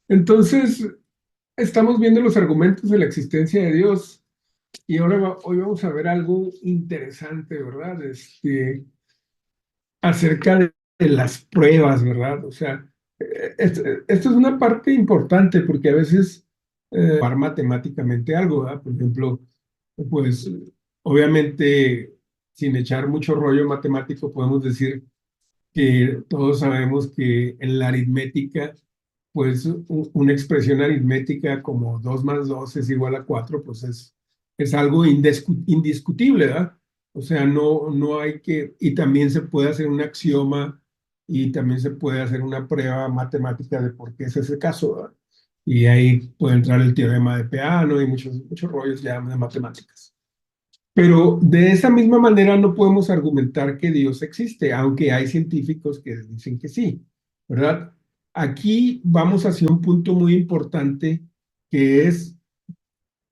Entonces, estamos viendo los argumentos de la existencia de Dios y ahora hoy vamos a ver algo interesante, ¿verdad? Acerca de las pruebas, ¿verdad? O sea, esto es una parte importante porque a veces probar matemáticamente algo, ¿verdad? Por ejemplo, pues obviamente sin echar mucho rollo matemático podemos decir que todos sabemos que en la aritmética, pues una expresión aritmética como 2 más 2 es igual a 4, pues es algo indiscutible, ¿verdad? O sea, no hay que, y también se puede hacer un axioma y también se puede hacer una prueba matemática de por qué es ese caso, ¿verdad? Y ahí puede entrar el teorema de Peano y muchos rollos ya de matemáticas. Pero de esa misma manera no podemos argumentar que Dios existe, aunque hay científicos que dicen que sí, ¿verdad? Aquí vamos hacia un punto muy importante que es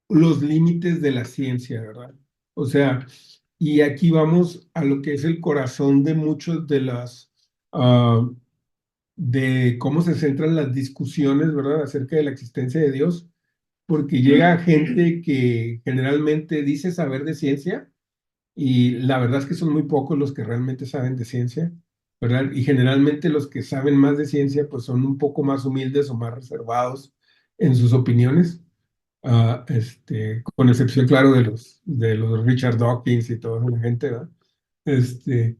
los límites de la ciencia, ¿verdad? O sea, y aquí vamos a lo que es el corazón de muchos ah, de cómo se centran las discusiones, ¿verdad? Acerca de la existencia de Dios, porque llega gente que generalmente dice saber de ciencia y la verdad es que son muy pocos los que realmente saben de ciencia, ¿verdad? Y generalmente los que saben más de ciencia, pues son un poco más humildes o más reservados en sus opiniones, con excepción, claro, de los Richard Dawkins y toda la gente, ¿verdad? Este,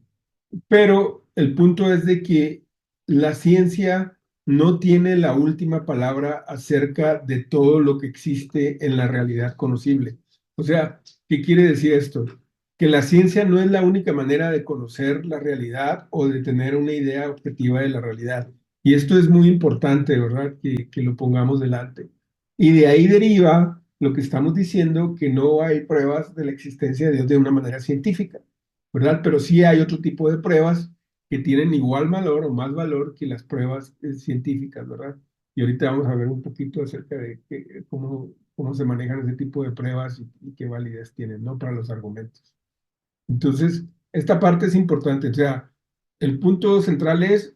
pero el punto es de que la ciencia no tiene la última palabra acerca de todo lo que existe en la realidad conocible. O sea, ¿qué quiere decir esto? Que la ciencia no es la única manera de conocer la realidad o de tener una idea objetiva de la realidad. Y esto es muy importante, ¿verdad? Que lo pongamos delante. Y de ahí deriva lo que estamos diciendo, que no hay pruebas de la existencia de Dios de una manera científica, ¿verdad? Pero sí hay otro tipo de pruebas que tienen igual valor o más valor que las pruebas científicas, ¿verdad? Y ahorita vamos a ver un poquito acerca de cómo se manejan ese tipo de pruebas y qué validez tienen, ¿no? Para los argumentos. Entonces, esta parte es importante. O sea, el punto central es,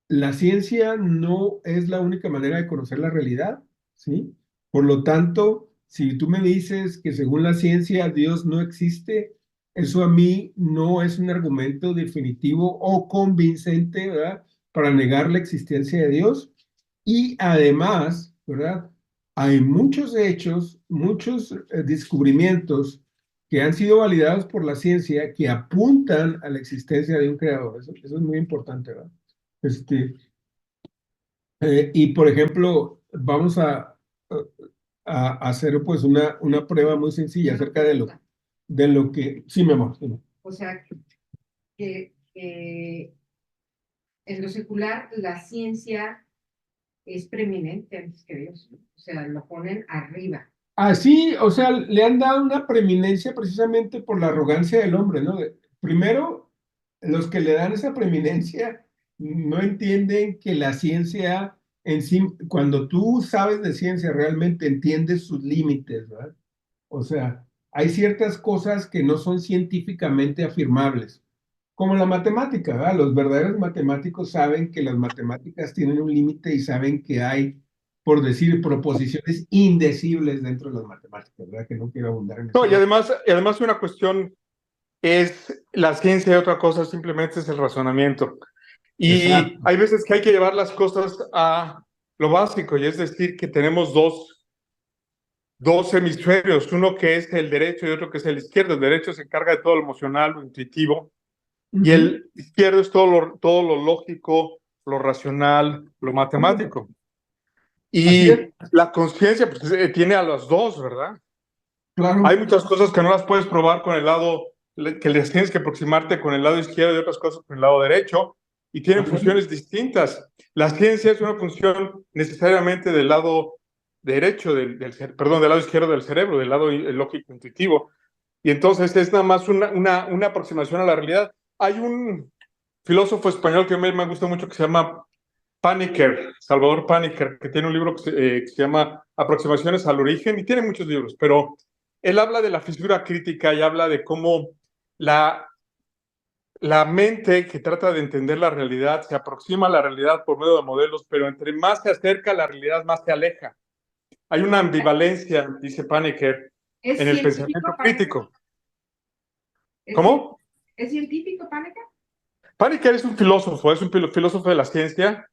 la ciencia no es la única manera de conocer la realidad, ¿sí? Por lo tanto, si tú me dices que según la ciencia Dios no existe, eso a mí no es un argumento definitivo o convincente, ¿verdad? Para negar la existencia de Dios. Y además, ¿verdad? Hay muchos hechos, muchos descubrimientos que han sido validados por la ciencia que apuntan a la existencia de un creador. Eso es muy importante, ¿verdad? Este, y por ejemplo, vamos a hacer pues una prueba muy sencilla acerca de lo que... Sí, mi amor. Sí. O sea, que en lo secular la ciencia es preeminente antes que Dios, ¿no? O sea, lo ponen arriba. Así, o sea, le han dado una preeminencia precisamente por la arrogancia del hombre, ¿no? Primero, los que le dan esa preeminencia no entienden que la ciencia en sí, cuando tú sabes de ciencia, realmente entiendes sus límites, ¿verdad? O sea, hay ciertas cosas que no son científicamente afirmables, como la matemática, ¿verdad? Los verdaderos matemáticos saben que las matemáticas tienen un límite y saben que hay, por decir, proposiciones indecibles dentro de las matemáticas, ¿verdad? Que no quiero abundar en No, eso. y además una cuestión es la ciencia y otra cosa simplemente es el razonamiento. Y Exacto. hay veces que hay que llevar las cosas a lo básico, y es decir, que tenemos dos hemisferios, uno que es el derecho y otro que es el izquierdo. El derecho se encarga de todo lo emocional, lo intuitivo, y Ujú. el izquierdo es todo lo lógico, lo racional, lo matemático. Así es, Y la conciencia pues, tiene a los dos, ¿verdad? Hay claro. muchas cosas que no las puedes probar con el lado, que les tienes que aproximarte con el lado izquierdo, y otras cosas con el lado derecho, y tienen Ajá. funciones distintas. La ciencia es una función necesariamente del lado derecho, perdón, del lado izquierdo del cerebro, del lado lógico intuitivo. Y entonces es nada más una aproximación a la realidad. Hay un filósofo español que me gusta mucho que se llama Paniker, Salvador Paniker, que tiene un libro que se llama Aproximaciones al origen, y tiene muchos libros, pero él habla de la fisura crítica y habla de cómo la la mente que trata de entender la realidad se aproxima a la realidad por medio de modelos, pero entre más se acerca a la realidad, más se aleja. Hay una ambivalencia, dice Paniker, ¿Es en el científico, pensamiento Pánica? crítico. ¿Cómo? ¿Es científico, Pánica? Paniker es un filósofo de la ciencia,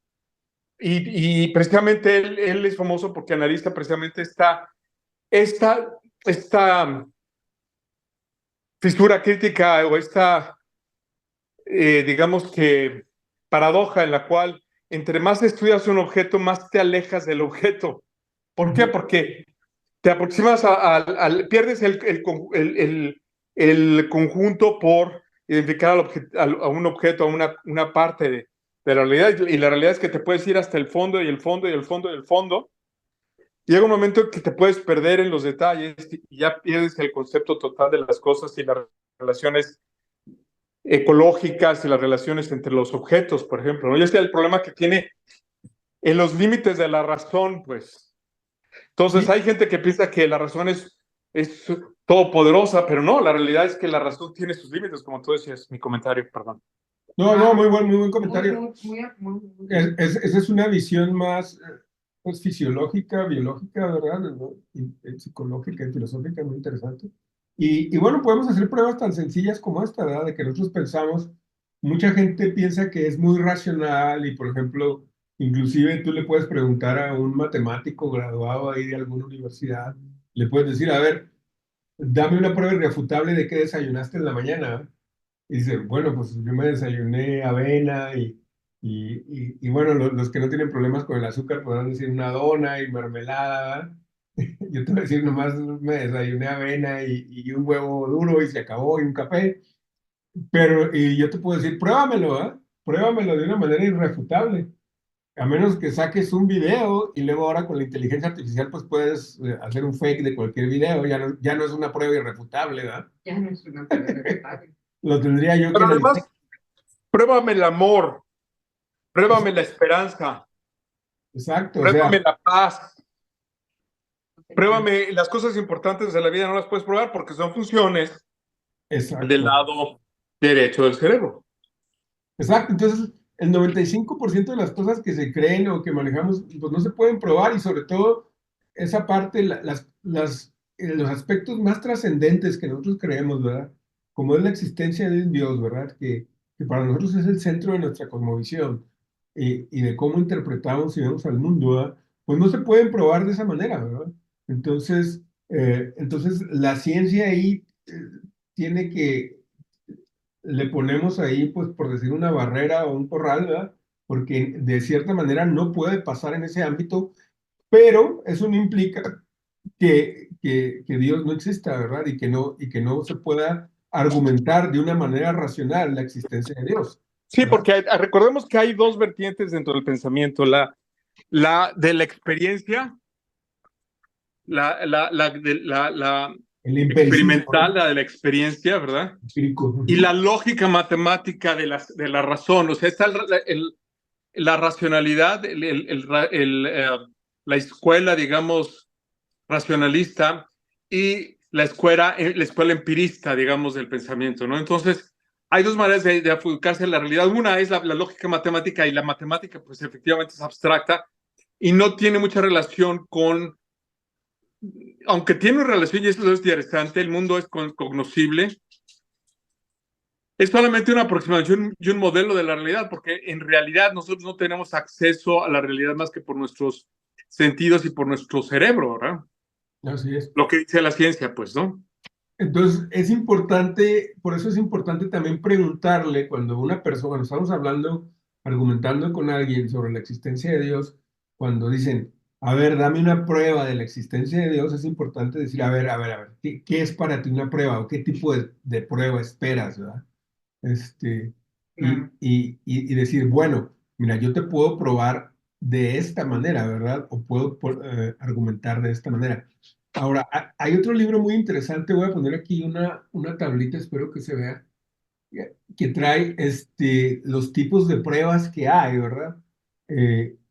y precisamente él es famoso porque analiza precisamente esta, esta fisura crítica o esta, digamos que, paradoja en la cual entre más estudias un objeto, más te alejas del objeto. ¿Por qué? Porque te aproximas pierdes el conjunto por identificar a un objeto, a una parte de la realidad, y la realidad es que te puedes ir hasta el fondo y el fondo y el fondo y el fondo. Llega un momento en que te puedes perder en los detalles y ya pierdes el concepto total de las cosas y las relaciones ecológicas y las relaciones entre los objetos, por ejemplo, ¿no? Y ese es el problema que tiene en los límites de la razón, pues. Entonces, Sí. hay gente que piensa que la razón es todopoderosa, pero no, la realidad es que la razón tiene sus límites, como tú decías, mi comentario, perdón. No, muy buen Muy, comentario. muy. Esa es una visión más pues, fisiológica, biológica, ¿verdad? ¿No? Psicológica y filosófica, muy interesante. Y bueno, podemos hacer pruebas tan sencillas como esta, ¿verdad? De que nosotros pensamos, mucha gente piensa que es muy racional y, por ejemplo, inclusive tú le puedes preguntar a un matemático graduado ahí de alguna universidad, le puedes decir, a ver, dame una prueba irrefutable de qué desayunaste en la mañana. Y dice, bueno, pues yo me desayuné avena y bueno, los que no tienen problemas con el azúcar podrán decir una dona y mermelada. Yo te voy a decir, nomás me desayuné avena y un huevo duro y se acabó y un café. Pero, y yo te puedo decir, pruébamelo, ¿ah? Pruébamelo de una manera irrefutable. A menos que saques un video y luego ahora con la inteligencia artificial pues puedes hacer un fake de cualquier video, ya no es una prueba irrefutable, ¿verdad? Ya no es una prueba irrefutable. Lo tendría yo que Pero analizar. además, pruébame el amor, pruébame la esperanza, Exacto, o pruébame sea, la paz, pruébame las cosas importantes de la vida, no las puedes probar porque son funciones del exacto, lado derecho del cerebro. exacto. Entonces, el 95% de las cosas que se creen o que manejamos, pues no se pueden probar y sobre todo esa parte, los aspectos más trascendentes que nosotros creemos, ¿verdad? Como es la existencia de un Dios, ¿verdad? Que para nosotros es el centro de nuestra cosmovisión y de cómo interpretamos y vemos al mundo, ¿verdad? Pues no se pueden probar de esa manera, ¿verdad? Entonces la ciencia ahí tiene que le ponemos ahí, pues por decir una barrera o un corral, ¿verdad? Porque de cierta manera no puede pasar en ese ámbito, pero eso no implica que Dios no exista, ¿verdad? Y que no se pueda argumentar de una manera racional la existencia de Dios, Sí, ¿verdad? porque recordemos que hay dos vertientes dentro del pensamiento, la de la experiencia, la El empiricismo, experimental, ¿no? la de la experiencia, ¿verdad? Empírico. Y Ujú. la lógica matemática de la razón, o sea, está la racionalidad, la escuela, digamos, racionalista y la escuela empirista, digamos, del pensamiento, ¿no? Entonces, hay dos maneras de aplicarse a la realidad. Una es la lógica matemática, y la matemática, pues efectivamente es abstracta y no tiene mucha relación con, aunque tiene una relación y eso es interesante, el mundo es cognoscible, es solamente una aproximación y un modelo de la realidad, porque en realidad nosotros no tenemos acceso a la realidad más que por nuestros sentidos y por nuestro cerebro, ¿verdad? Así es. Lo que dice la ciencia, pues, ¿no? Entonces, es importante, por eso es importante también preguntarle cuando una persona, cuando estamos hablando, argumentando con alguien sobre la existencia de Dios, cuando dicen, a ver, dame una prueba de la existencia de Dios, es importante decir, a ver, ¿qué es para ti una prueba o qué tipo de prueba esperas, ¿verdad? Este, Claro. y decir, bueno, mira, yo te puedo probar de esta manera, ¿verdad? O puedo argumentar de esta manera. Ahora, hay otro libro muy interesante, voy a poner aquí una tablita, espero que se vea, que trae los tipos de pruebas que hay, ¿verdad?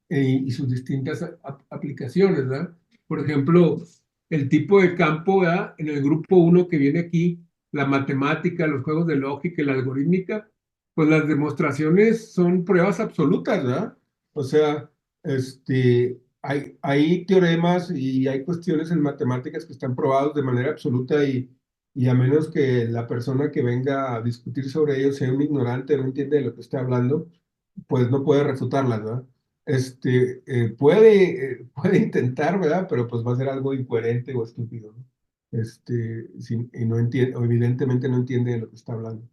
Y sus distintas aplicaciones, ¿verdad? Por ejemplo, el tipo de campo, ¿verdad? En el grupo uno que viene aquí, la matemática, los juegos de lógica y la algorítmica, pues las demostraciones son pruebas absolutas, ¿verdad? O sea, hay teoremas y hay cuestiones en matemáticas que están probados de manera absoluta y a menos que la persona que venga a discutir sobre ellos sea un ignorante, no entiende de lo que está hablando, pues no puede refutarlas, ¿verdad? Puede intentar, ¿verdad? Pero pues va a ser algo incoherente o estúpido, ¿no? Y no entiende, o evidentemente no entiende de lo que está hablando.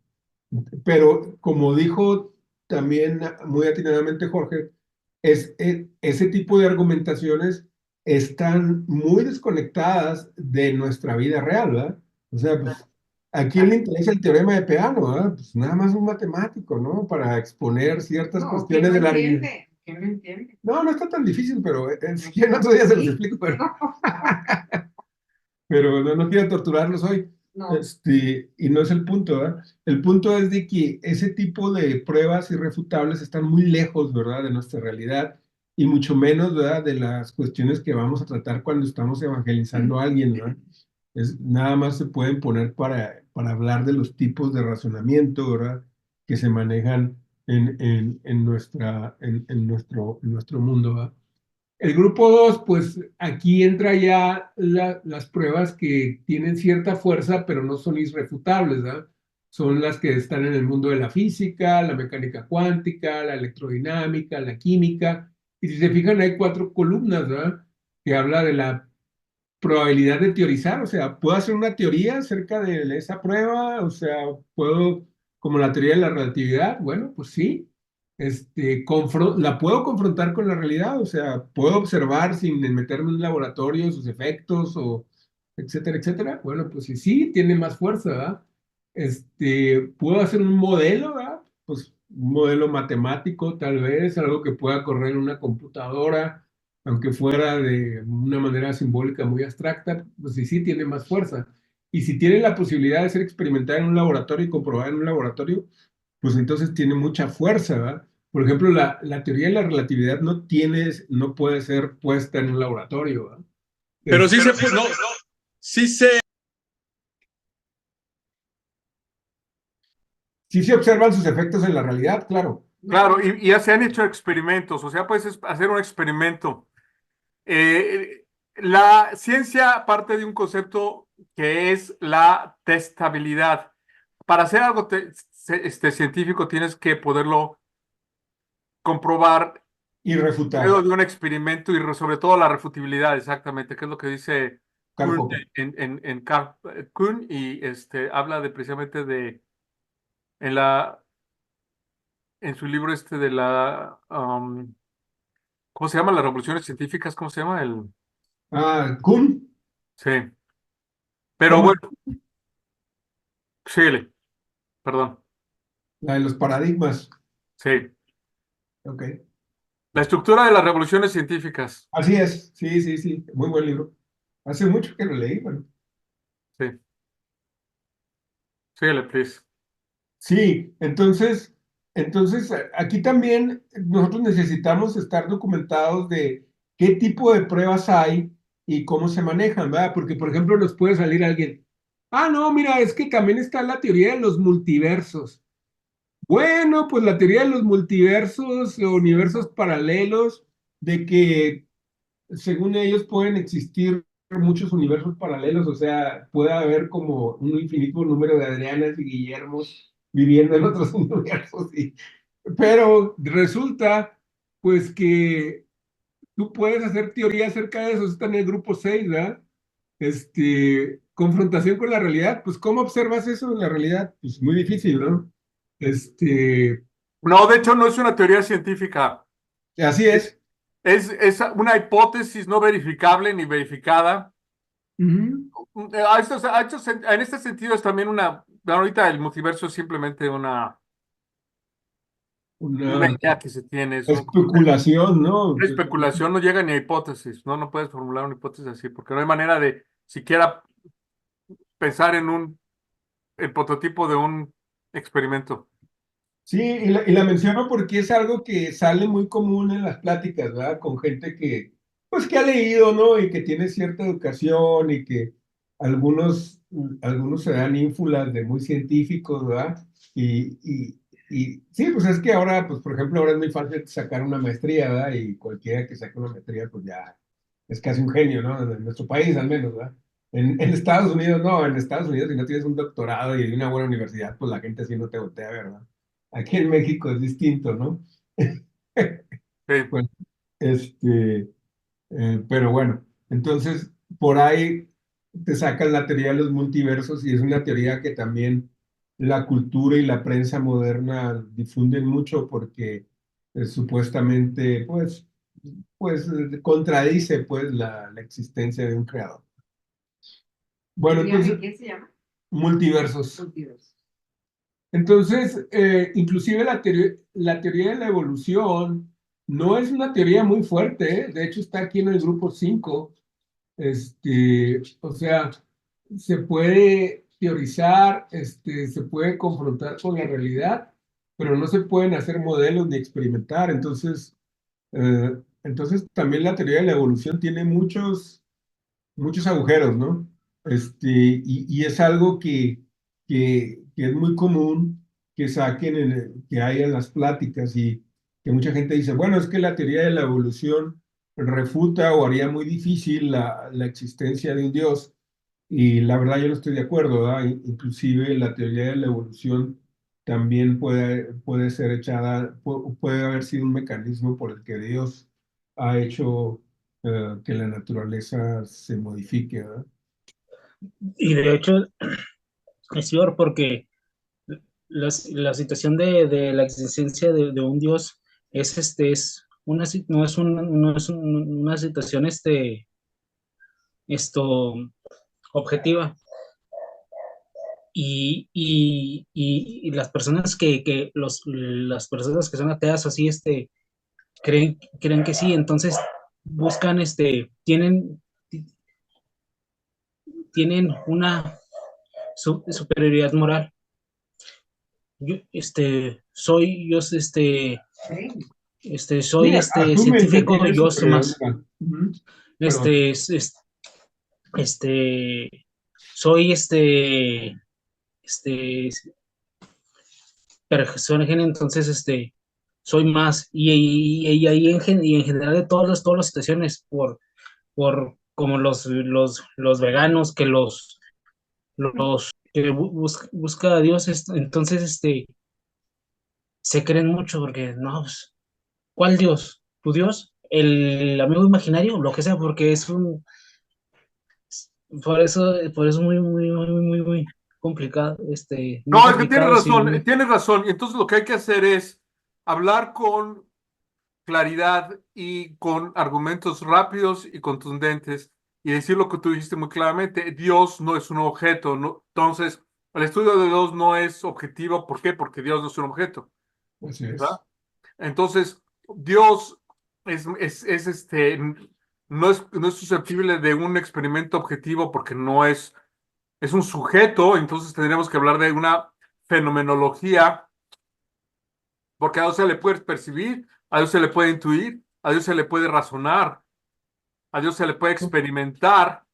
Pero como dijo también muy atinadamente Jorge, ese tipo de argumentaciones están muy desconectadas de nuestra vida real, ¿verdad? O sea, pues, ¿a quién le interesa el teorema de Peano, verdad? Pues nada más un matemático, ¿no? Para exponer ciertas No, ¿quién cuestiones no de la realidad. entiende? ¿Quién no entiende? No, no está tan difícil, pero si quieren otro día se los Sí. explico, pero no quiero torturarlos hoy. No. Y no es el punto, ¿verdad? El punto es de que ese tipo de pruebas irrefutables están muy lejos, ¿verdad?, de nuestra realidad y mucho menos, ¿verdad?, de las cuestiones que vamos a tratar cuando estamos evangelizando a alguien, ¿verdad? Nada más se pueden poner para hablar de los tipos de razonamiento, ¿verdad?, que se manejan en nuestro mundo, ¿verdad? El grupo 2, pues aquí entra ya las pruebas que tienen cierta fuerza, pero no son irrefutables, ¿verdad? Son las que están en el mundo de la física, la mecánica cuántica, la electrodinámica, la química. Y si se fijan, hay 4 columnas, ¿verdad? Que habla de la probabilidad de teorizar, o sea, puedo hacer una teoría acerca de esa prueba, o sea, puedo, como la teoría de la relatividad, bueno, pues sí, la puedo confrontar con la realidad, o sea, puedo observar sin meterme en un laboratorio sus efectos, o etcétera, etcétera, bueno, pues sí, tiene más fuerza, ¿verdad? Puedo hacer un modelo, ¿verdad? Pues un modelo matemático, tal vez, algo que pueda correr en una computadora, aunque fuera de una manera simbólica muy abstracta, pues sí tiene más fuerza. Y si tiene la posibilidad de ser experimentada en un laboratorio y comprobada en un laboratorio, pues entonces tiene mucha fuerza, ¿verdad? Por ejemplo, la teoría de la relatividad no puede ser puesta en un laboratorio, ¿verdad? Pero sí se, no, sí se, Sí se observan sus efectos en la realidad, claro. claro, y ya se han hecho experimentos, o sea, puedes hacer un experimento. La ciencia parte de un concepto que es la testabilidad. Para hacer algo científico tienes que poderlo comprobar Y refutar, medio de un experimento y sobre todo la refutabilidad, exactamente, que es lo que dice Karl Kuhn Popper. Kuhn y habla de precisamente en la en su libro de la ¿cómo se llama? Las revoluciones científicas, ¿cómo se llama? Kuhn, Sí. Pero ¿cómo? bueno, síguele, perdón. La de los paradigmas. Sí. Ok. La estructura de las revoluciones científicas. Así es, sí, sí, sí, muy buen libro. Hace mucho que lo leí, bueno. Sí. Síguele, please. Sí, entonces aquí también nosotros necesitamos estar documentados de qué tipo de pruebas hay y cómo se manejan, ¿verdad? Porque, por ejemplo, nos puede salir alguien, no, mira, es que también está la teoría de los multiversos. Bueno, pues la teoría de los multiversos o universos paralelos, de que según ellos pueden existir muchos universos paralelos, o sea, puede haber como un infinito número de Adrianas y Guillermos viviendo en otros universos, pero resulta pues que tú puedes hacer teoría acerca de eso, está en el grupo 6, ¿verdad? Confrontación con la realidad, pues ¿cómo observas eso en la realidad? Pues muy difícil, ¿no? No, de hecho, no es una teoría científica. Así es. Es una hipótesis no verificable ni verificada. Ujú. En este sentido es también ahorita el multiverso es simplemente una Una idea que se tiene, especulación, ¿no? una especulación, no llega ni a hipótesis, ¿no? No puedes formular una hipótesis así, porque no hay manera de siquiera pensar en el prototipo de un experimento. Sí, y la menciono porque es algo que sale muy común en las pláticas, ¿verdad? Con gente pues que ha leído, ¿no? Y que tiene cierta educación y que algunos se dan ínfulas de muy científicos, ¿verdad? Y y sí, pues es que ahora, pues por ejemplo, ahora es muy fácil sacar una maestría, ¿verdad? Y cualquiera que saque una maestría, pues ya es casi un genio, ¿no? En nuestro país al menos, ¿verdad? En Estados Unidos, no, en Estados Unidos si no tienes un doctorado y una buena universidad, pues la gente así no te voltea, ¿verdad? Aquí en México es distinto, ¿no? Sí. Bueno, este, pero bueno, entonces por ahí te sacan la teoría de los multiversos y es una teoría que también la cultura y la prensa moderna difunden mucho porque supuestamente contradice pues la existencia de un creador. Bueno, ¿Teoría entonces, de qué se llama? multiversos. Multiverso. Entonces, inclusive la teoría de la evolución no es una teoría muy fuerte, ¿eh? De hecho está aquí en el grupo 5. O sea, se puede teorizar, se puede confrontar con la realidad, pero no se pueden hacer modelos ni experimentar. Entonces también la teoría de la evolución tiene muchos agujeros, ¿no? Y es algo que es muy común que saquen, que hay en las pláticas y que mucha gente dice, bueno, es que la teoría de la evolución refuta o haría muy difícil la existencia de un Dios. Y la verdad yo no estoy de acuerdo, ¿verdad? Inclusive la teoría de la evolución también puede ser echada, puede haber sido un mecanismo por el que Dios ha hecho que la naturaleza se modifique, ¿verdad? Y de hecho es peor porque la situación de la existencia de un Dios es una, no es, no es una situación esto, objetiva. Y las personas las personas que son ateas así, creen que sí, entonces buscan, tienen una superioridad moral. Yo, Sí. Sí, soy asumen que científico, tiene yo sé más. superioridad. Ujú. Perdón. Este, es- es- este, soy este, persona, entonces, soy más. Y ahí y en general de todas las situaciones, por como los veganos, los que busca a Dios, entonces, se creen mucho porque, no, pues, ¿cuál Dios? ¿Tu Dios? ¿El amigo imaginario? Lo que sea, porque por eso es muy complicado, muy No, es que complicado, sí, muy, tienes razón. Y entonces lo que hay que hacer es hablar con claridad y con argumentos rápidos y contundentes y decir lo que tú dijiste muy claramente. Dios no es un objeto, ¿no? Entonces, el estudio de Dios no es objetivo. ¿Por qué? Porque Dios no es un objeto, Así ¿verdad? es. Entonces, Dios no es susceptible de un experimento objetivo porque es un sujeto. Entonces tendríamos que hablar de una fenomenología, porque a Dios se le puede percibir, a Dios se le puede intuir, a Dios se le puede razonar, a Dios se le puede experimentar,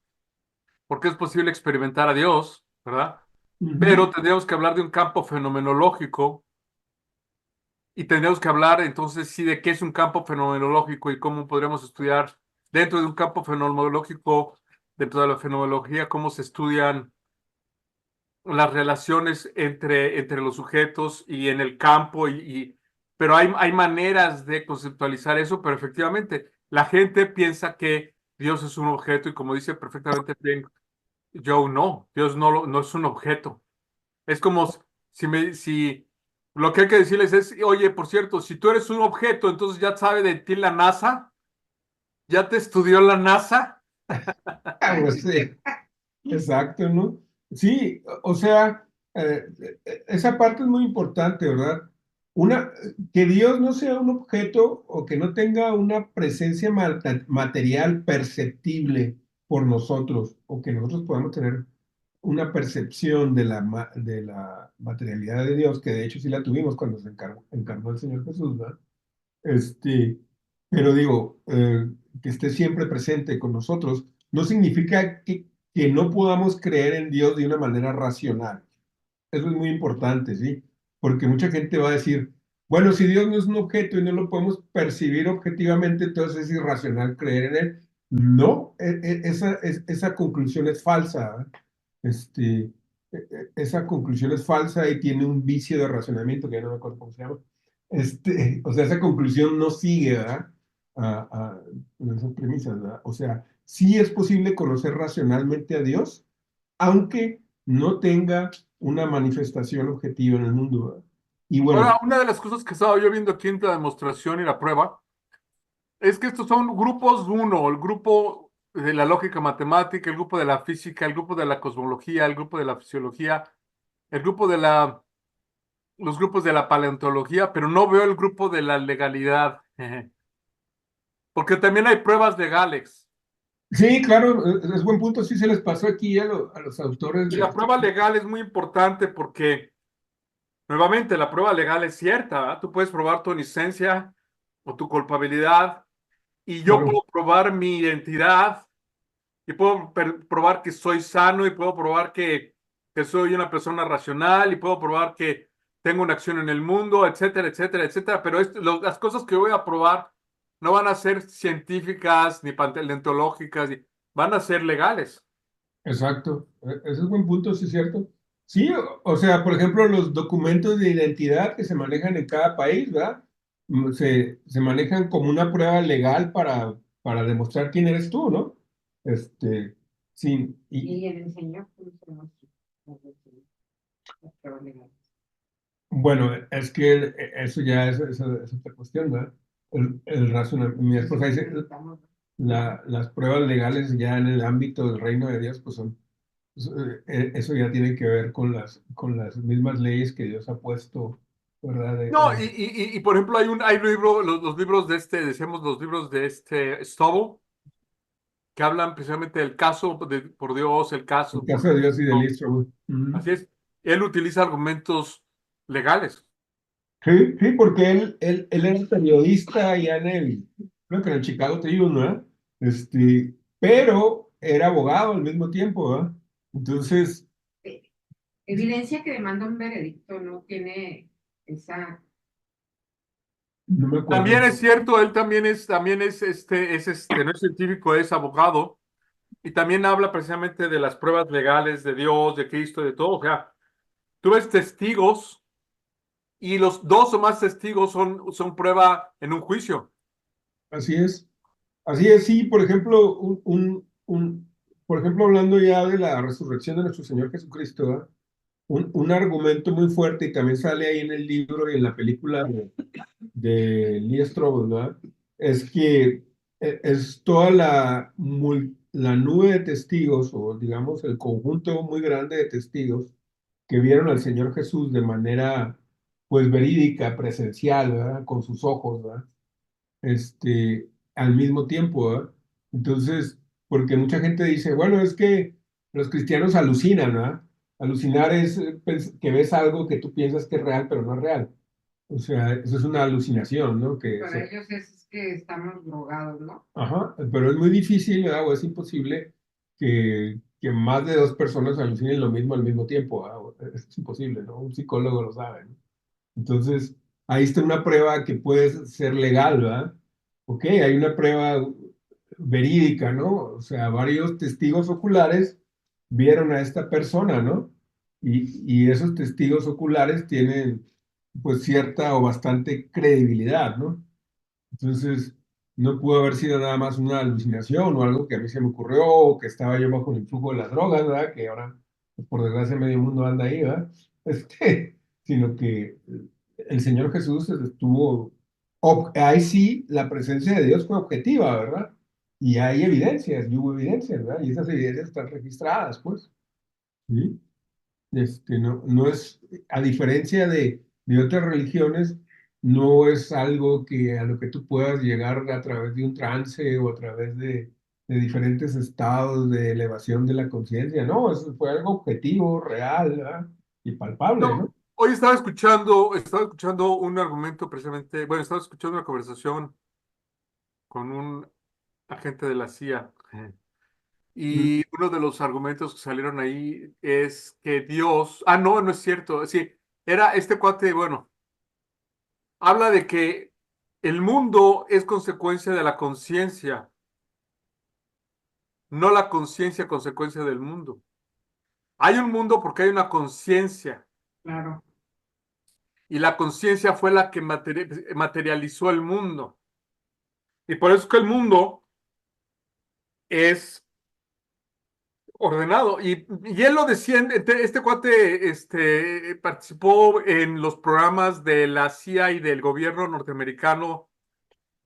porque es posible experimentar a Dios, ¿verdad? Ujú. Pero tendríamos que hablar de un campo fenomenológico y tendríamos que hablar entonces sí de qué es un campo fenomenológico y cómo podríamos estudiar dentro de un campo fenomenológico, dentro de la fenomenología, cómo se estudian las relaciones entre los sujetos y en el campo, pero hay maneras de conceptualizar eso, pero efectivamente la gente piensa que Dios es un objeto y como dice perfectamente bien Joe, no, Dios no es un objeto. Es como si lo que hay que decirles es, oye, por cierto, si tú eres un objeto, entonces ya sabe de ti la NASA, ya te estudió la NASA. Ah, pues sí, exacto, ¿no? Sí, o sea, esa parte es muy importante, ¿verdad? Que Dios no sea un objeto o que no tenga una presencia material perceptible por nosotros o que nosotros podamos tener una percepción de la materialidad de Dios, que de hecho sí la tuvimos cuando encarnó el Señor Jesús, ¿verdad? Este, pero digo, que esté siempre presente con nosotros, no significa que no podamos creer en Dios de una manera racional. Eso es muy importante, ¿sí? porque mucha gente va a decir, bueno, si Dios no es un objeto y no lo podemos percibir objetivamente, entonces es irracional creer en él. No, esa conclusión es falsa. ¿Eh? Esa conclusión es falsa y tiene un vicio de razonamiento que ya no me acuerdo cómo se llama. O sea, esa conclusión no sigue, ¿verdad? En esas premisas, ¿verdad? O sea, sí es posible conocer racionalmente a Dios, aunque no tenga una manifestación objetiva en el mundo, ¿verdad? Y bueno, Ahora, una de las cosas que estaba yo viendo aquí en la demostración y la prueba es que estos son grupos uno, el grupo de la lógica matemática, el grupo de la física, el grupo de la cosmología, el grupo de la fisiología, el grupo de los grupos de la paleontología, pero no veo el grupo de la legalidad, porque también hay pruebas legales. sí, claro, es buen punto, sí se les pasó aquí a los autores Y de la este. prueba legal es muy importante porque, nuevamente, la prueba legal es cierta, ¿verdad? Tú puedes probar tu inocencia o tu culpabilidad y yo Claro, puedo probar mi identidad y puedo probar que soy sano y puedo probar que soy una persona racional y puedo probar que tengo una acción en el mundo, etcétera, etcétera, etcétera. Pero las cosas que voy a probar no van a ser científicas ni paleontológicas, van a ser legales. exacto, ese es buen punto, sí es cierto. Sí, o sea, por ejemplo, los documentos de identidad que se manejan en cada país, ¿verdad? Se manejan como una prueba legal para demostrar quién eres tú, ¿no? Sí, Y en el Señor, pues, las pruebas legales. bueno, es que eso ya es otra cuestión, ¿verdad? El razonamiento, mi esposa dice, las pruebas legales ya en el ámbito del reino de Dios, pues son, eso ya tiene que ver con las mismas leyes que Dios ha puesto, ¿verdad? No, por ejemplo, hay un libro, los libros de decíamos los libros de Stovall, que hablan precisamente del caso por Dios, el El caso por caso de Dios y de Cristo. Easterwood. Así es. Él utiliza argumentos legales. Sí, sí, porque él era periodista allá creo que en el Chicago Tribune, ¿verdad? Pero era abogado al mismo tiempo, ¿verdad? Entonces, Evidencia que demanda un veredicto no tiene esa. no me También acuerdo. es cierto, él no es científico, es abogado, y también habla precisamente de las pruebas legales de Dios, de Cristo, de todo. O sea, tú ves testigos y los dos o más testigos son prueba en un juicio. Así es. Así es, sí, por ejemplo, por ejemplo, hablando ya de la resurrección de nuestro Señor Jesucristo, ¿verdad? Un argumento muy fuerte y también sale ahí en el libro y en la película de Lee Strobel, ¿verdad? Es que es toda la nube de testigos, o digamos el conjunto muy grande de testigos que vieron al Señor Jesús de manera, pues, verídica, presencial, ¿verdad? Con sus ojos, ¿verdad? Al mismo tiempo, ¿verdad? Entonces, porque mucha gente dice, bueno, es que los cristianos alucinan, ¿verdad? Alucinar es que ves algo que tú piensas que es real, pero no es real. O sea, eso es una alucinación, ¿no? Para ellos es que estamos drogados, ¿no? Ajá, pero es muy difícil, ¿verdad? O es imposible que más de dos personas alucinen lo mismo al mismo tiempo, ¿verdad? Es imposible, ¿no? Un psicólogo lo sabe, ¿no? Entonces, ahí está una prueba que puede ser legal, ¿verdad? Ok, hay una prueba verídica, ¿no? O sea, varios testigos oculares vieron a esta persona, ¿no? Y esos testigos oculares tienen, pues, cierta o bastante credibilidad, ¿no? Entonces, no pudo haber sido nada más una alucinación o algo que a mí se me ocurrió o que estaba yo bajo el influjo de las drogas, ¿verdad? Que ahora, pues, por desgracia, medio mundo anda ahí, ¿verdad? Sino que el Señor Jesús estuvo, ahí sí, la presencia de Dios fue objetiva, ¿verdad? Y hay evidencias, y hubo evidencias, ¿verdad? Y esas evidencias están registradas, pues, ¿sí? No es, a diferencia de otras religiones, no es algo que a lo que tú puedas llegar a través de un trance o a través de diferentes estados de elevación de la conciencia. No, eso fue algo objetivo, real, ¿verdad? Y palpable, No, ¿no? hoy estaba escuchando un argumento precisamente, bueno, estaba escuchando una conversación con un agente de la CIA. Mm, Y uno de los argumentos que salieron ahí es que Dios, no, no es cierto, sí, Era este cuate, bueno, habla de que el mundo es consecuencia de la conciencia, no la conciencia consecuencia del mundo. Hay un mundo porque hay una conciencia, Claro. y la conciencia fue la que materializó el mundo. Y por eso es que el mundo es ordenado. Y él lo decía, este cuate participó en los programas de la CIA y del gobierno norteamericano,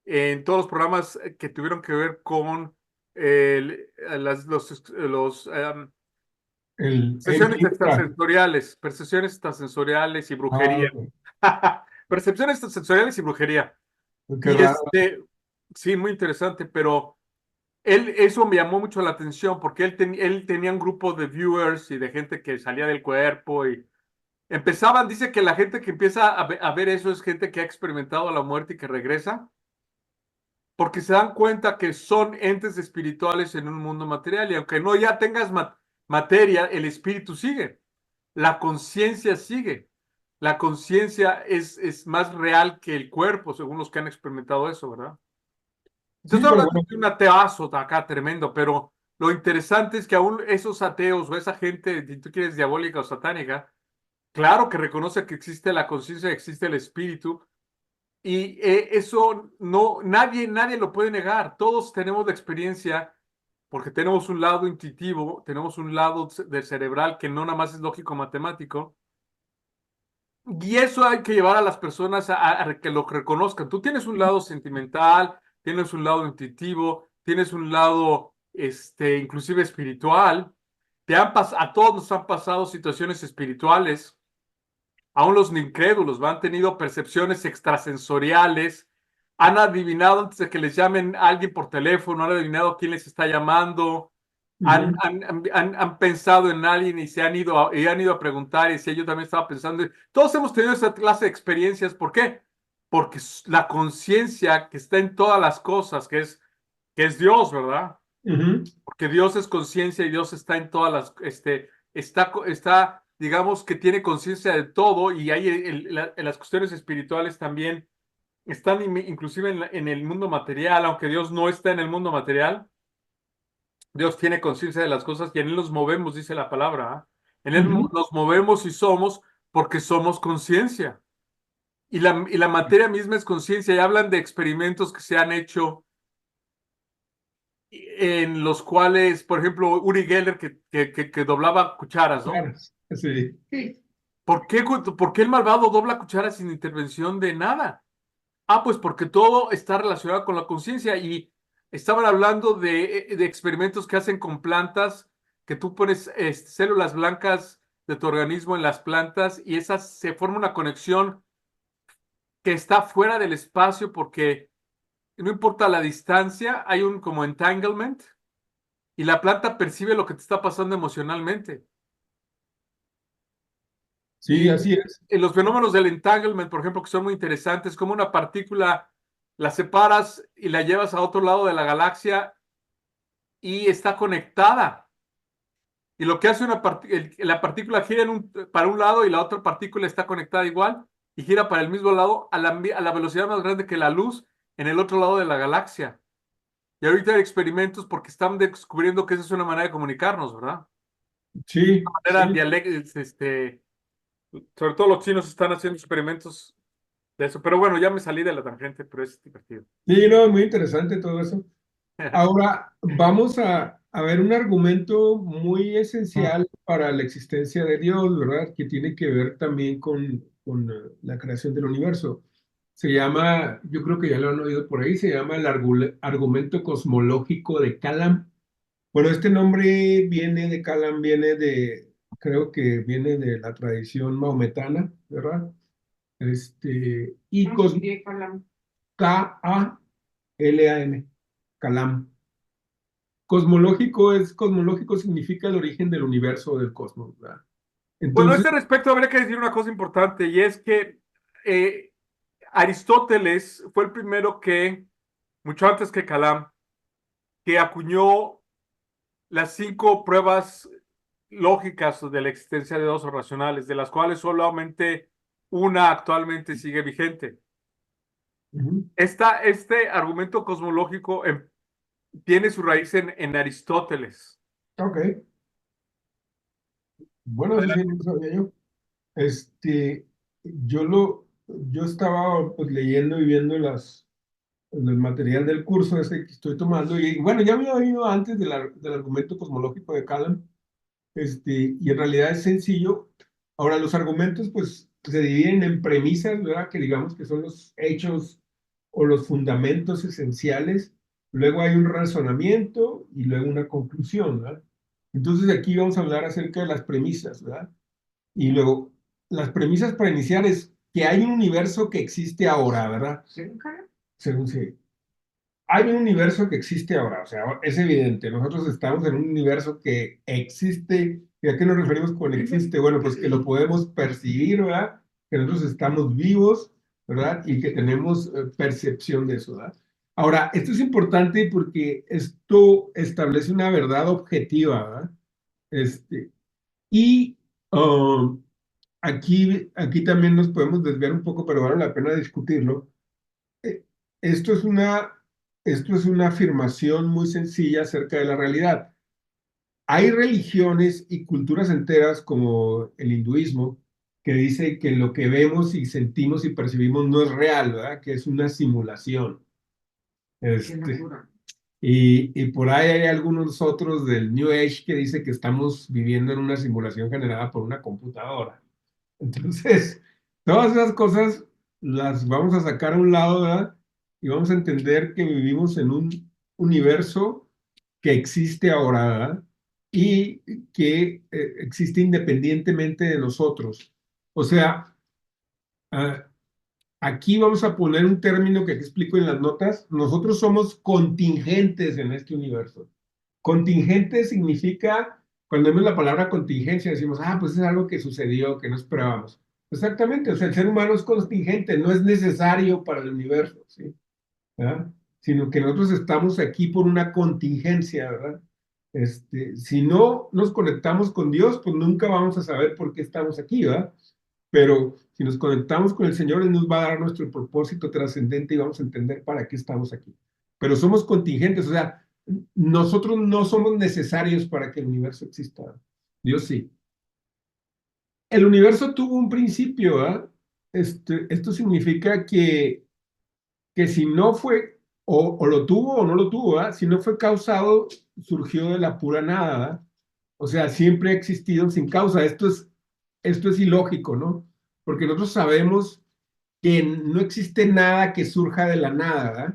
en todos los programas que tuvieron que ver con El percepciones extrasensoriales y Ah, brujería. Percepciones extrasensoriales y brujería. qué Y raro. sí, muy interesante, pero eso me llamó mucho la atención porque él tenía un grupo de viewers y de gente que salía del cuerpo y empezaban, dice que la gente que empieza a ver eso es gente que ha experimentado la muerte y que regresa, porque se dan cuenta que son entes espirituales en un mundo material y aunque no ya tengas materia, el espíritu sigue, la conciencia sigue. La conciencia es más real que el cuerpo, según los que han experimentado eso, ¿verdad? Yo Sí, estoy pero hablando bueno, de un ateazo acá tremendo, pero lo interesante es que aún esos ateos o esa gente, si tú quieres, diabólica o satánica, claro que reconoce que existe la conciencia, existe el espíritu, y eso nadie lo puede negar. Todos tenemos la experiencia, porque tenemos un lado intuitivo, tenemos un lado del cerebral que no nada más es lógico matemático, y eso hay que llevar a las personas a que lo reconozcan. Tú tienes un lado sentimental, tienes un lado intuitivo, tienes un lado, inclusive espiritual. A todos nos han pasado situaciones espirituales, aún los incrédulos han tenido percepciones extrasensoriales, han adivinado antes de que les llamen a alguien por teléfono, han adivinado quién les está llamando, ujú. han pensado en alguien y han ido a preguntar y si yo también estaba pensando. Todos hemos tenido esa clase de experiencias. ¿Por qué? Porque la conciencia que está en todas las cosas, que es Dios, ¿verdad? Ujú. Porque Dios es conciencia y Dios está en todas está, digamos que tiene conciencia de todo y hay en las cuestiones espirituales también están inclusive en el mundo material, aunque Dios no está en el mundo material. Dios tiene conciencia de las cosas y en Él nos movemos, dice la palabra. ¿Ah? En Él Ujú. nos movemos y somos porque somos conciencia. Y la materia misma es conciencia. Y hablan de experimentos que se han hecho en los cuales, por ejemplo, Uri Geller que doblaba cucharas, ¿no? Claro, sí. Sí. ¿Por qué el malvado dobla cucharas sin intervención de nada? Ah, pues porque todo está relacionado con la conciencia y estaban hablando de experimentos que hacen con plantas, que tú pones células blancas de tu organismo en las plantas y esas se forma una conexión que está fuera del espacio porque no importa la distancia, hay un como entanglement y la planta percibe lo que te está pasando emocionalmente. Sí, Y así es. en los fenómenos del entanglement, por ejemplo, que son muy interesantes, como una partícula la separas y la llevas a otro lado de la galaxia y está conectada. Y lo que hace la partícula gira para un lado y la otra partícula está conectada igual y gira para el mismo lado a la velocidad más grande que la luz en el otro lado de la galaxia. Y ahorita hay experimentos porque están descubriendo que esa es una manera de comunicarnos, ¿verdad? Sí, Era sí. sobre todo los chinos están haciendo experimentos de eso. Pero bueno, ya me salí de la tangente, pero es divertido. Sí, no, muy interesante todo eso. Ahora vamos a ver un argumento muy esencial para la existencia de Dios, ¿verdad? Que tiene que ver también con la creación del universo. Se llama, yo creo que ya lo han oído por ahí, se llama el argumento cosmológico de Kalam. Bueno, este nombre viene de Kalam, creo que viene de la tradición maometana, ¿verdad? Y ¿Cómo se escribe Kalam? Kalam, Kalam. Cosmológico significa el origen del universo o del cosmos, ¿verdad? Bueno, a Entonces, este respecto habría que decir una cosa importante y es que eh, Aristóteles fue el primero mucho antes que Calam, que acuñó las 5 pruebas lógicas de la existencia de dos racionales, de las cuales solamente una actualmente sigue vigente. Ujú. Este argumento cosmológico tiene su raíz en Aristóteles. Ok, bueno, eso sí no lo sabía yo. Yo estaba pues, leyendo y viendo el material del curso ese que estoy tomando, y bueno, ya había oído antes del argumento cosmológico de Callan, y en realidad es sencillo. Ahora, los argumentos, pues, se dividen en premisas, ¿verdad? Que digamos que son los hechos o los fundamentos esenciales. Luego hay un razonamiento y luego una conclusión, ¿verdad? Entonces, aquí vamos a hablar acerca de las premisas, ¿verdad? Y luego, las premisas para iniciar es que hay un universo que existe ahora, ¿verdad? ¿Según Carlos? Según sí. Hay un universo que existe ahora, o sea, es evidente, nosotros estamos en un universo que existe. ¿Y a qué nos referimos con existe? Bueno, pues que lo podemos percibir, ¿verdad? Que nosotros estamos vivos, ¿verdad? Y que tenemos percepción de eso, ¿verdad? Ahora, esto es importante porque esto establece una verdad objetiva, ¿verdad? Este, y um, aquí también nos podemos desviar un poco, pero vale la pena discutirlo. eh, Esto es esto es una afirmación muy sencilla acerca de la realidad. Hay religiones y culturas enteras como el hinduismo que dice que lo que vemos y sentimos y percibimos no es real, ¿verdad? Que es una simulación. Qué Este, locura. y por ahí hay algunos otros del New Age que dice que estamos viviendo en una simulación generada por una computadora. Entonces, todas esas cosas las vamos a sacar a un lado, ¿verdad? Y vamos a entender que vivimos en un universo que existe ahora, ¿verdad? Y que existe independientemente de nosotros. O sea, ah, aquí vamos a poner un término que aquí explico en las notas. Nosotros somos contingentes en este universo. Contingente significa, cuando vemos la palabra contingencia, decimos, ah, pues es algo que sucedió, que no esperábamos. Exactamente, o sea, el ser humano es contingente, no es necesario para el universo, ¿sí? ¿Verdad? Sino que nosotros estamos aquí por una contingencia, ¿verdad? Si no nos conectamos con Dios, pues nunca vamos a saber por qué estamos aquí, ¿verdad? Pero si nos conectamos con el Señor, Él nos va a dar nuestro propósito trascendente y vamos a entender para qué estamos aquí. Pero somos contingentes, o sea, nosotros no somos necesarios para que el universo exista. Dios sí. El universo tuvo un principio, ¿verdad? Esto significa que si no fue, o lo tuvo o no lo tuvo, ¿verdad? Si no fue causado, surgió de la pura nada, ¿verdad? O sea, siempre ha existido sin causa. Esto es ilógico, ¿no? Porque nosotros sabemos que no existe nada que surja de la nada, ¿verdad?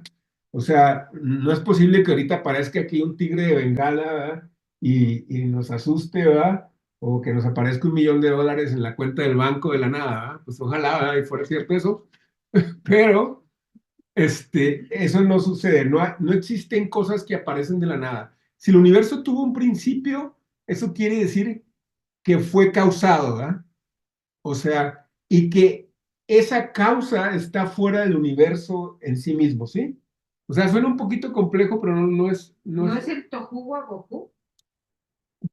O sea, no es posible que ahorita aparezca aquí un tigre de Bengala, ¿verdad? Y nos asuste, ¿verdad? O que nos aparezca $1 millón en la cuenta del banco de la nada, ¿verdad? Pues ojalá, ¿verdad? Y fuera cierto eso, pero eso no sucede, no existen cosas que aparecen de la nada. Si el universo tuvo un principio, eso quiere decir que fue causado, ¿verdad? O sea, y que esa causa está fuera del universo en sí mismo, ¿sí? O sea, suena un poquito complejo, pero no ¿No es. es el Tohu Goku?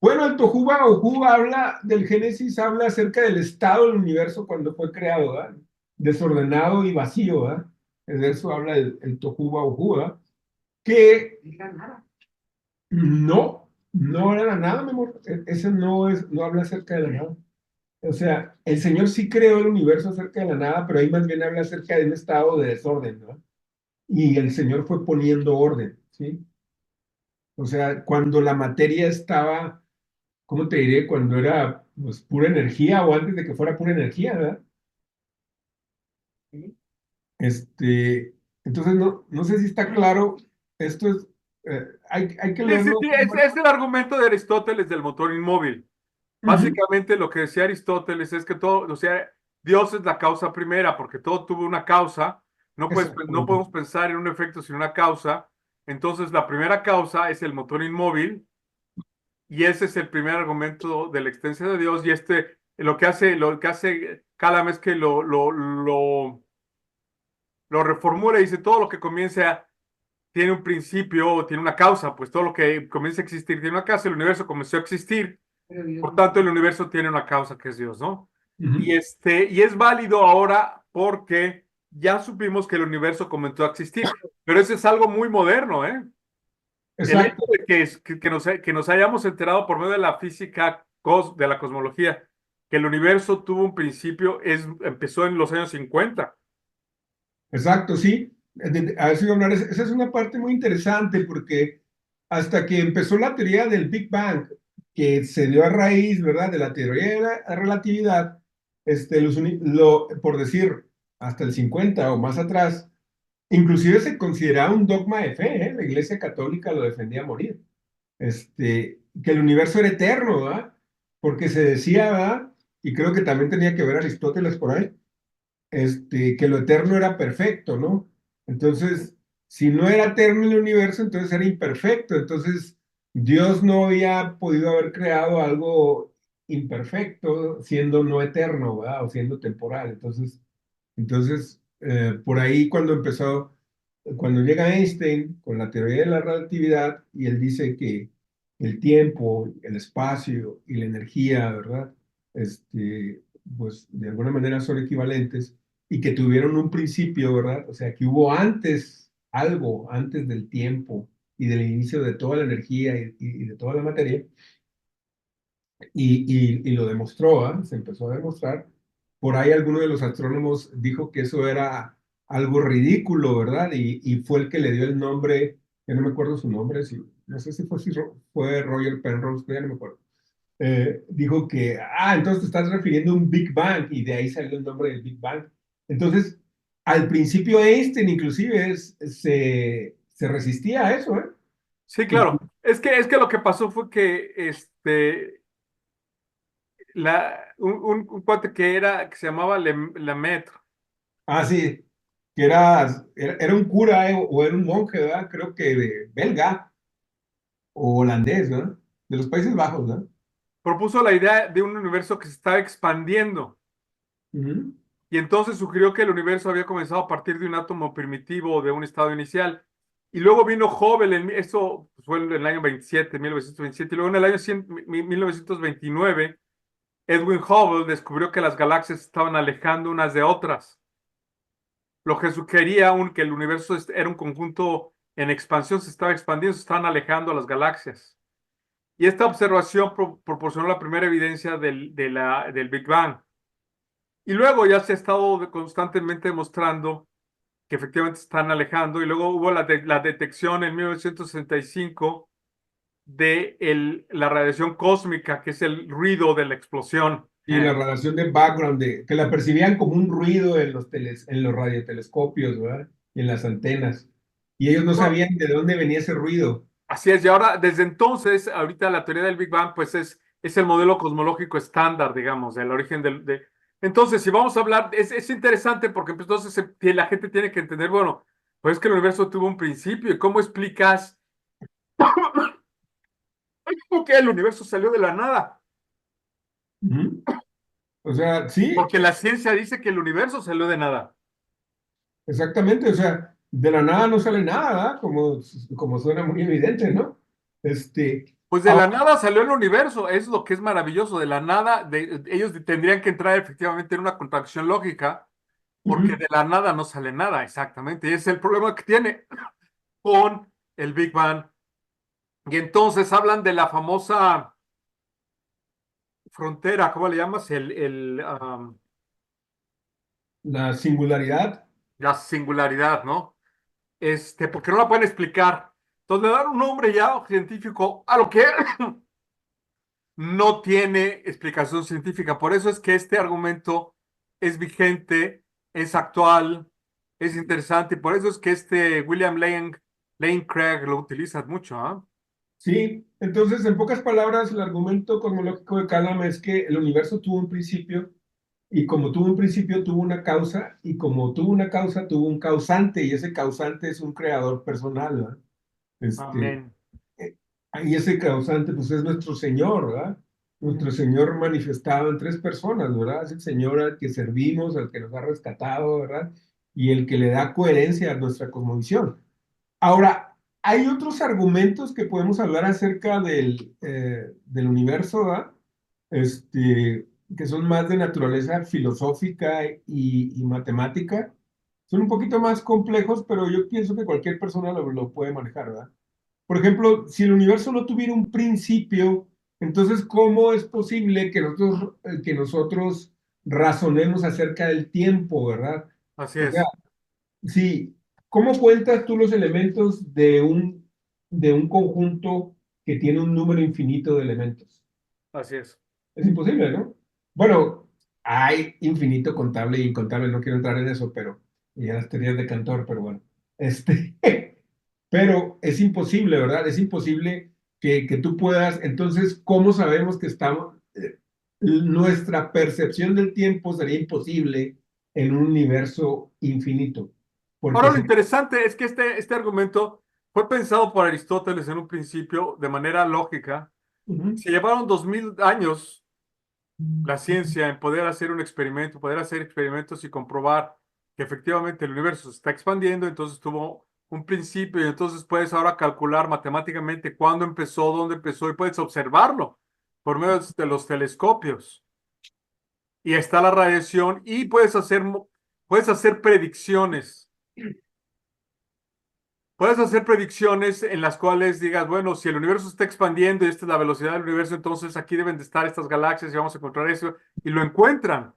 Bueno, el Tohu Bohu habla del Génesis, habla acerca del estado del universo cuando fue creado, ¿verdad? Desordenado y vacío, ¿verdad? De eso habla el Tohu Bohu, ¿verdad? Que Es la nada. no era nada, mi amor. Ese no habla acerca de la nada. O sea, el Señor sí creó el universo acerca de la nada, pero ahí más bien habla acerca de un estado de desorden, ¿no? Y el Señor fue poniendo orden, ¿sí? O sea, cuando la materia estaba, ¿cómo te diré? Cuando era pues, pura energía o antes de que fuera pura energía, ¿verdad? ¿Sí? Entonces, no sé si está claro. Esto es, hay que Sí, sí, leerlo. sí, es el argumento de Aristóteles del motor inmóvil. Ujú. Básicamente lo que decía Aristóteles es que todo, o sea, Dios es la causa primera, porque todo tuvo una causa. No Exactamente. podemos pensar en un efecto sin una causa. Entonces, la primera causa es el motor inmóvil, y ese es el primer argumento de la existencia de Dios. Y lo que hace Calam es que lo reformula y dice todo lo que comienza tiene un principio, tiene una causa, pues todo lo que comienza a existir tiene una causa. El universo comenzó a existir, Pero Dios por no. tanto, el universo tiene una causa que es Dios, ¿no? Y es válido ahora porque ya supimos que el universo comenzó a existir, pero eso es algo muy moderno, ¿eh? El hecho Exacto, de que nos hayamos enterado por medio de la física, de la cosmología, que el universo tuvo un principio, empezó en los años 50. exacto, sí. A eso iba a hablar. Esa es una parte muy interesante porque hasta que empezó la teoría del Big Bang, que se dio a raíz, ¿verdad?, de la teoría de la relatividad, por decir, hasta el 50 o más atrás, inclusive se consideraba un dogma de fe, ¿eh? La Iglesia Católica lo defendía a morir. Que el universo era eterno, ¿verdad? Porque se decía, ¿verdad? Y creo que también tenía que ver Aristóteles por ahí, que lo eterno era perfecto, ¿no? Entonces, si no era eterno el universo, entonces era imperfecto. Entonces, Dios no había podido haber creado algo imperfecto siendo no eterno, ¿verdad? O siendo temporal. Entonces, por ahí cuando llega Einstein con la teoría de la relatividad y él dice que el tiempo, el espacio y la energía, ¿verdad? Pues de alguna manera son equivalentes y que tuvieron un principio, ¿verdad? O sea, que hubo algo antes del tiempo y del inicio de toda la energía y de toda la materia, y lo demostró, ¿ah? Se empezó a demostrar. Por ahí alguno de los astrónomos dijo que eso era algo ridículo, ¿verdad? Y fue el que le dio el nombre, ya no me acuerdo su nombre, no sé si fue Roger Penrose, ya no me acuerdo. Dijo que, entonces te estás refiriendo a un Big Bang, y de ahí salió el nombre del Big Bang. Entonces, al principio Einstein inclusive se resistía a eso, ¿eh? Sí, claro. Es que lo que pasó fue que un cuate que se llamaba Lemaitre. Sí, que era un cura, o era un monje, ¿verdad? Creo que belga o holandés, ¿verdad? De los Países Bajos, ¿verdad? Propuso la idea de un universo que se estaba expandiendo Ujú. y entonces sugirió que el universo había comenzado a partir de un átomo primitivo o de un estado inicial. Y luego vino Hubble, eso fue en el año 1927, y luego en el año 1929, Edwin Hubble descubrió que las galaxias estaban alejando unas de otras, lo que sugería que el universo era un conjunto en expansión, se estaba expandiendo, se estaban alejando a las galaxias. Y esta observación proporcionó la primera evidencia del Big Bang. Y luego ya se ha estado constantemente demostrando que efectivamente se están alejando. Y luego hubo la detección en 1965 de la radiación cósmica, que es el ruido de la explosión. Y la radiación de background, que la percibían como un ruido en los radiotelescopios, ¿verdad? Y en las antenas. Y ellos no No, sabían de dónde venía ese ruido. así es, y ahora, desde entonces, ahorita la teoría del Big Bang, pues es el modelo cosmológico estándar, digamos, del origen Entonces, si vamos a hablar, es interesante porque pues, entonces la gente tiene que entender, bueno, pues es que el universo tuvo un principio, ¿y cómo explicas que el universo salió de la nada? Ujú. O sea, sí, Porque la ciencia dice que el universo salió de nada. exactamente. O sea, de la nada no sale nada, ¿verdad? Como suena muy evidente, ¿no? Pues de la Ahora, nada salió el universo, es lo que es maravilloso, de la nada, ellos tendrían que entrar efectivamente en una contracción lógica porque ujú, de la nada no sale nada, exactamente. Y ese es el problema que tiene con el Big Bang. Y entonces hablan de la famosa frontera, ¿cómo le llamas? la singularidad. La singularidad, ¿no? Porque no la pueden explicar. Entonces le dan un nombre ya científico a lo que no tiene explicación científica. Por eso es que este argumento es vigente, es actual, es interesante. Y por eso es que William Lane Craig lo utiliza mucho, ¿ah? Sí, entonces, en pocas palabras, el argumento cosmológico de Kalam es que el universo tuvo un principio, y como tuvo un principio, tuvo una causa, y como tuvo una causa, tuvo un causante, y ese causante es un creador personal, ¿verdad? Amén. Eh, y ese causante, pues, es nuestro Señor, ¿verdad? Nuestro Señor manifestado en tres personas, ¿verdad? Es el Señor al que servimos, al que nos ha rescatado, ¿verdad? Y el que le da coherencia a nuestra cosmovisión. Ahora, hay otros argumentos que podemos hablar acerca del universo, ¿verdad? que son más de naturaleza filosófica y matemática, son un poquito más complejos, pero yo pienso que cualquier persona lo puede manejar, ¿verdad? Por ejemplo, si el universo no tuviera un principio, entonces, ¿cómo es posible que nosotros razonemos acerca del tiempo, ¿verdad? Así O sea, es, sí, ¿cómo cuentas tú los elementos de un conjunto que tiene un número infinito de elementos? así es. Es imposible, ¿no? Bueno, hay infinito contable e incontable, no quiero entrar en eso, pero y ya las teorías de Cantor, pero bueno. Este, pero es imposible, ¿verdad? Es imposible que tú puedas. Entonces, ¿cómo sabemos que estamos? Nuestra percepción del tiempo sería imposible en un universo infinito. Porque Ahora lo interesante es que este argumento fue pensado por Aristóteles en un principio de manera lógica. Ujú. Se llevaron 2000 años la ciencia en poder hacer un experimento, poder hacer experimentos y comprobar que efectivamente el universo se está expandiendo, entonces tuvo un principio y entonces puedes ahora calcular matemáticamente cuándo empezó, dónde empezó y puedes observarlo por medio de los telescopios. Y está la radiación y puedes hacer predicciones. Puedes hacer predicciones en las cuales digas, bueno, si el universo está expandiendo y esta es la velocidad del universo, entonces aquí deben de estar estas galaxias y vamos a encontrar eso, y lo encuentran.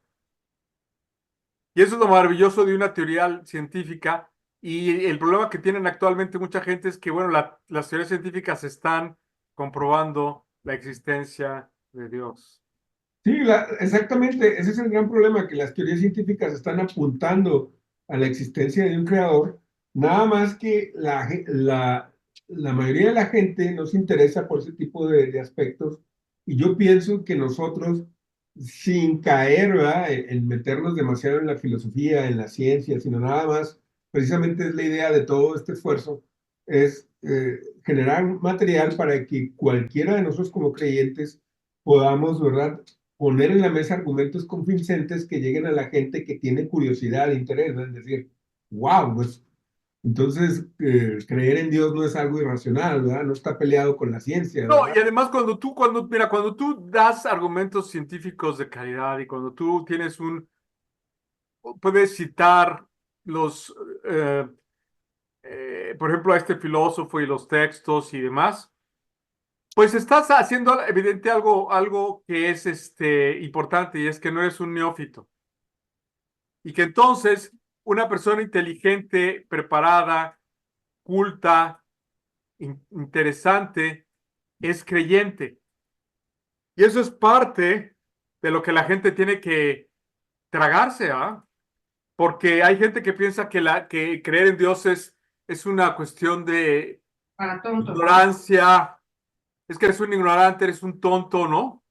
Y eso es lo maravilloso de una teoría científica. Y el problema que tienen actualmente mucha gente es que, bueno, las teorías científicas están comprobando la existencia de Dios. Sí, exactamente, ese es el gran problema, que las teorías científicas están apuntando a la existencia de un creador, nada más que la mayoría de la gente no se interesa por ese tipo de aspectos, y yo pienso que nosotros, sin caer, ¿verdad?, en meternos demasiado en la filosofía, en la ciencia, sino nada más, precisamente es la idea de todo este esfuerzo, es generar material para que cualquiera de nosotros como creyentes podamos, ¿verdad?, poner en la mesa argumentos convincentes que lleguen a la gente que tiene curiosidad, interés, ¿no? Es decir, wow, pues entonces creer en Dios no es algo irracional, ¿verdad? No está peleado con la ciencia, No, ¿verdad? y además mira, cuando tú das argumentos científicos de calidad y cuando tú puedes citar los, eh, por ejemplo, a este filósofo y los textos y demás, pues estás haciendo evidente algo que es importante y es que no eres un neófito. Y que entonces una persona inteligente, preparada, culta, interesante, es creyente. Y eso es parte de lo que la gente tiene que tragarse, ¿ah? Porque hay gente que piensa que creer en Dios es una cuestión de Para tontos, ¿no? ignorancia. Es que eres un ignorante, eres un tonto, ¿no?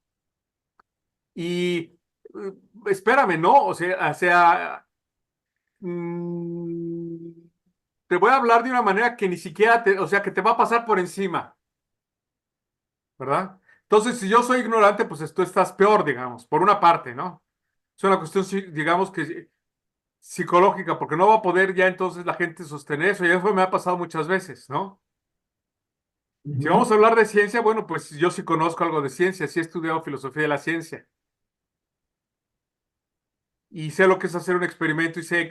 Y espérame, ¿no? Mm, te voy a hablar de una manera que ni siquiera o sea, que te va a pasar por encima, ¿verdad? Entonces, si yo soy ignorante, pues tú estás peor, digamos, por una parte, ¿no? Es una cuestión, digamos que psicológica, porque no va a poder ya entonces la gente sostener eso, y eso me ha pasado muchas veces, ¿no? Si Ujú. vamos a hablar de ciencia, bueno, pues yo sí conozco algo de ciencia, sí he estudiado filosofía de la ciencia. Y sé lo que es hacer un experimento y sé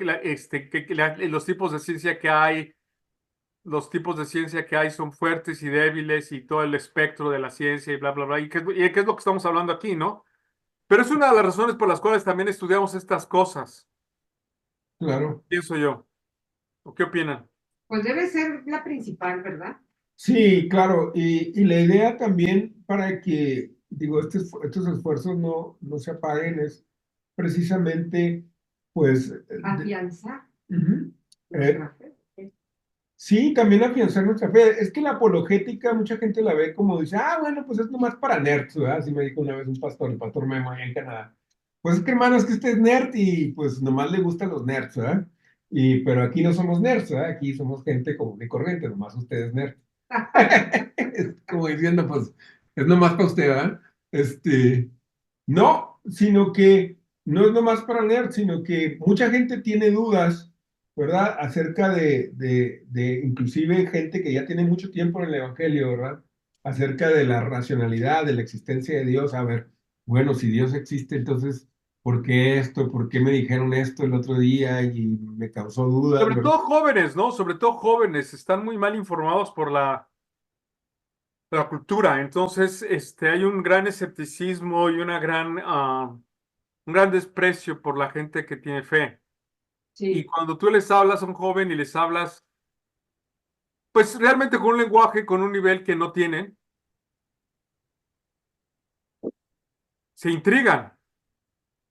los tipos de ciencia que hay, los tipos de ciencia que hay son fuertes y débiles y todo el espectro de la ciencia y bla, bla, bla. ¿Y qué es lo que estamos hablando aquí, no? Pero es una de las razones por las cuales también estudiamos estas cosas, Claro. pienso yo. ¿O qué opinan? Pues debe ser la principal, ¿verdad? Sí, claro, y la idea también para que, digo, estos esfuerzos no se apaguen es precisamente, pues, Afianzar ujú, eh, nuestra fe. sí, también afianzar nuestra fe. Es que la apologética mucha gente la ve como dice, ah, bueno, pues es nomás para nerds, ¿verdad? Así me dijo una vez un pastor, el pastor Memo allá en Canadá. Pues es que hermano, es que usted es nerd y pues nomás le gustan los nerds, ¿verdad? Pero aquí no somos nerds, ¿verdad? Aquí somos gente común y corriente, nomás usted es nerd. Es como diciendo, pues, es nomás para usted, ¿verdad? No, sino que no es nomás para leer, sino que mucha gente tiene dudas, ¿verdad? Acerca de inclusive gente que ya tiene mucho tiempo en el Evangelio, ¿verdad? Acerca de la racionalidad, de la existencia de Dios. A ver, bueno, si Dios existe, entonces, ¿por qué esto? ¿Por qué me dijeron esto el otro día y me causó dudas, Sobre ¿verdad? todo jóvenes, ¿no? Sobre todo jóvenes, están muy mal informados por la cultura. Entonces, hay un gran escepticismo y un gran desprecio por la gente que tiene fe. Y Sí, cuando tú les hablas a un joven y les hablas, pues realmente con un lenguaje, con un nivel que no tienen, se intrigan.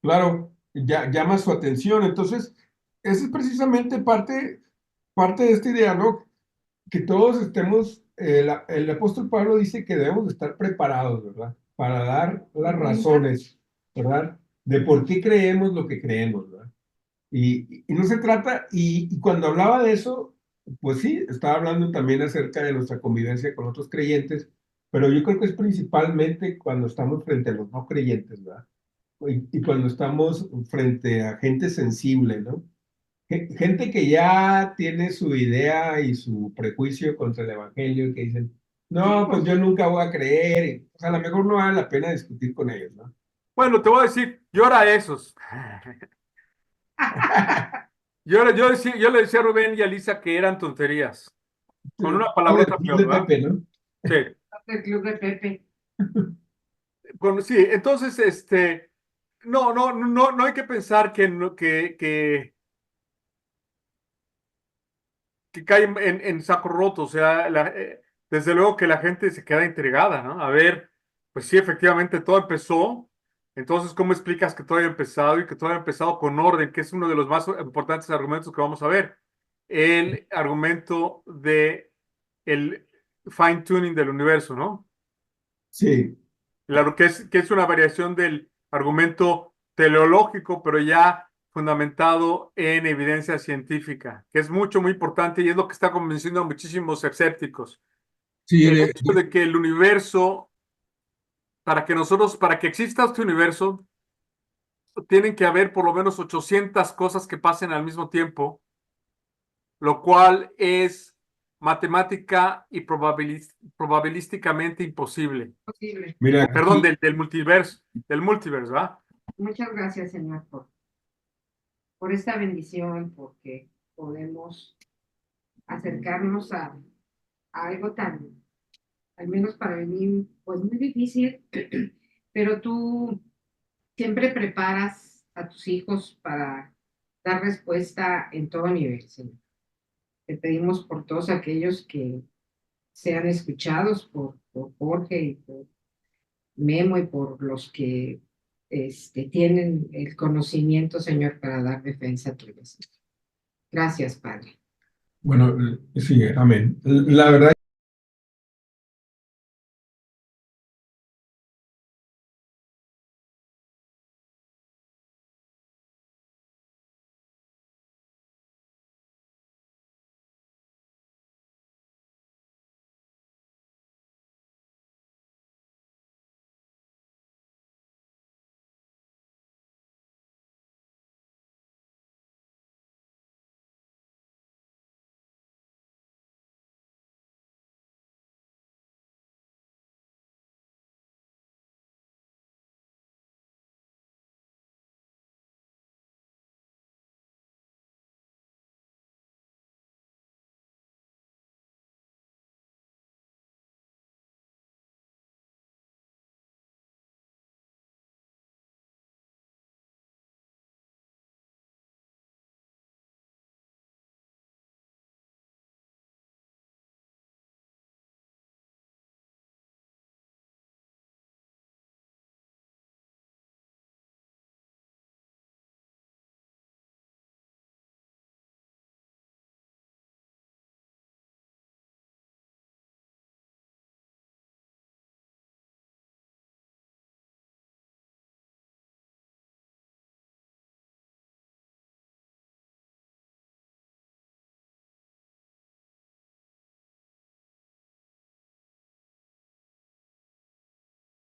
Claro, ya llama su atención. Entonces, esa es precisamente parte de esta idea, ¿no? Que todos estemos, el apóstol Pablo dice que debemos de estar preparados, ¿verdad? Para dar las razones, ¿verdad? De por qué creemos lo que creemos, ¿verdad? Y no se trata, y cuando hablaba de eso, pues sí, estaba hablando también acerca de nuestra convivencia con otros creyentes, pero yo creo que es principalmente cuando estamos frente a los no creyentes, ¿verdad? Y cuando estamos frente a gente sensible, ¿no? Gente que ya tiene su idea y su prejuicio contra el evangelio y que dicen, no, pues yo nunca voy a creer. O sea, a lo mejor no vale la pena discutir con ellos, ¿no? Bueno, te voy a decir, yo era esos. Yo le decía a Rubén y a Lisa que eran tonterías, con una Habla del palabrota club peor, de ¿verdad? Pepe, ¿no? Sí. el club de Pepe. Sí, entonces, no hay que pensar que cae en saco roto. O sea, desde luego que la gente se queda intrigada, ¿no? A ver, pues sí, efectivamente todo empezó. Entonces, ¿cómo explicas que todo haya empezado y que todo haya empezado con orden, que es uno de los más importantes argumentos que vamos a ver? El argumento de el fine tuning del universo, ¿no? Sí, Claro que es una variación del argumento teleológico, pero ya fundamentado en evidencia científica, que es muy importante y es lo que está convenciendo a muchísimos escépticos. sí, El hecho de que el universo, para que exista este universo, tienen que haber por lo menos 800 cosas que pasen al mismo tiempo, lo cual es matemática y probabilísticamente imposible. Posible. mira, Perdón, aquí, del multiverso, ¿verdad? Muchas gracias, Señor, por esta bendición, porque podemos acercarnos a algo tan, al menos para mí, pues muy difícil, pero tú siempre preparas a tus hijos para dar respuesta en todo nivel, Señor. Te pedimos por todos aquellos que sean escuchados por Jorge y por Memo y por los que tienen el conocimiento, Señor, para dar defensa tuya. Gracias, Padre. bueno, sí, amén. La verdad,